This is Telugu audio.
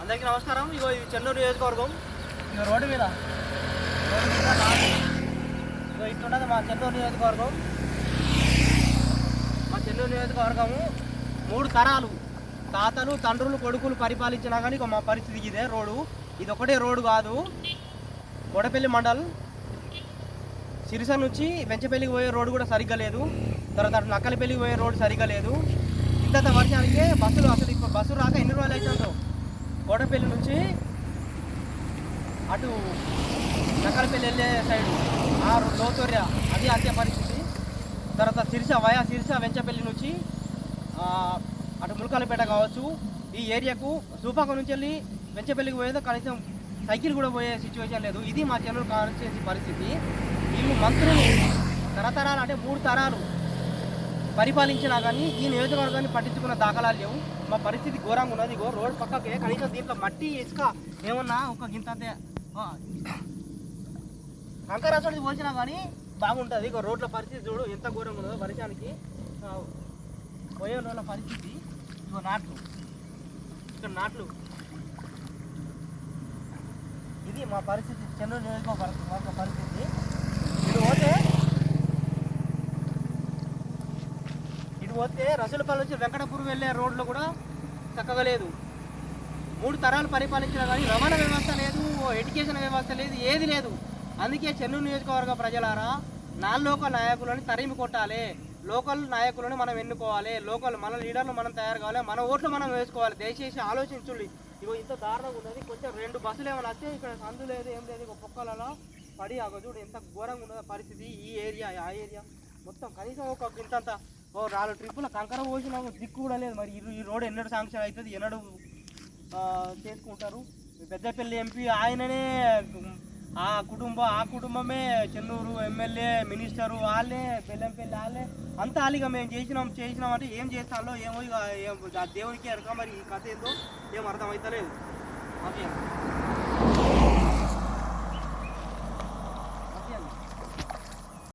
అందరికీ నమస్కారం. ఇగో ఇది చెన్నూరు నియోజకవర్గం. ఇగో రోడ్డు మీద ఇగో ఇట్టున్నది మా చెన్నూరు నియోజకవర్గం. మా చెన్నూరు నియోజకవర్గము 3 తరాలు తాతలు తండ్రులు కొడుకులు పరిపాలించినా కానీ ఇక మా పరిస్థితి ఇదే. రోడ్డు ఇది ఒకటే రోడ్డు కాదు. గొడపల్లి మండల్ సిరిస నుంచి వెంచపల్లికి పోయే రోడ్డు కూడా సరిగ్గా లేదు. తర్వాత నక్కలపల్లికి పోయే రోడ్డు సరిగ్గా లేదు. ఇంత వర్షానికి బస్సులు అసలు ఇప్పుడు బస్సు రాక ఎన్ని రోజులు అవుతుందో. గొడపల్లి నుంచి అటు నక్కలపల్లి వెళ్ళే సైడు ఆ లోతోర్య అది అంతే పరిస్థితి. తర్వాత సిరిస వెంచపల్లి నుంచి అటు ములకాలపేట కావచ్చు ఈ ఏరియాకు సూపాక నుంచి వెళ్ళి వెంచపల్లికి పోయేదో కనీసం సైకిల్ కూడా పోయే సిచ్యువేషన్ లేదు. ఇది మా చెన్నూరు కాన్స్టిట్యున్సీ పరిస్థితి. వీళ్ళు మంత్రులు తరతరాలు అంటే 3 తరాలు పరిపాలించినా కానీ ఈ నియోజకవర్గాన్ని పట్టించుకున్న దాఖలాలు లేవు. మా పరిస్థితి ఘోరంగా ఉన్నది. ఇగో రోడ్ పక్కకే కనీసం దీంట్లో మట్టి ఇసుక ఏమన్నా ఒక గింత కంకరాసుడి పోల్చినా కానీ బాగుంటుంది. ఇక రోడ్ల పరిస్థితి చూడు ఎంత ఘోరంగా ఉన్నదో. వర్షానికి పోయే రోజుల పరిస్థితి. ఇగో నాట్లు ఇక్కడ నాట్లు. ఇది మా పరిస్థితి చెన్నూరు నియోజకవర్గ పరిస్థితి. ఇటు పోతే రసూలపల్లి నుంచి వెంకటపూర్ వెళ్ళే రోడ్లు కూడా చక్కగా లేదు. 3 తరాలు పరిపాలించినా కానీ రవాణా వ్యవస్థ లేదు, ఎడ్యుకేషన్ వ్యవస్థ లేదు, ఏది లేదు. అందుకే చెన్నూరు నియోజకవర్గ ప్రజలారా లోకల్ నాయకులని తరిమి కొట్టాలి. లోకల్ నాయకులను మనం ఎన్నుకోవాలి. మన లీడర్లు మనం తయారు కావాలి. మన ఓట్లు మనం వేసుకోవాలి. దయచేసి ఆలోచించుండి. ఇగో ఇంత దారుణంగా ఉన్నది. కొంచెం 2 బస్సులు ఏమైనా వస్తే ఇక్కడ సందు లేదు, ఏం లేదు. ఇక పొక్కలలో పడి చూడు ఎంత ఘోరంగా ఉన్నదో పరిస్థితి. ఈ ఏరియా ఆ ఏరియా మొత్తం కనీసం ఒక ఇంతంత 4 ట్రిప్పుల కంకర పోసిన దిక్కు కూడా లేదు. మరి ఈ రోడ్ ఎన్నడూ శాంక్షన్ అవుతుంది, ఎన్నడూ చేసుకుంటారు. పెద్దపల్లి ఎంపీ ఆయననే ఆ కుటుంబమే చెన్నూరు ఎమ్మెల్యే మినిస్టరు వాళ్ళే బెల్లంపల్లి వాళ్ళే అంతా వాళ్ళిగా మేము చేసినామంటే ఏం చేస్తాలో ఏమో ఇక దేవునికి ఎరక. మరి ఈ కథ ఏందో ఏం అర్థమవుతలేదు. ఓకే.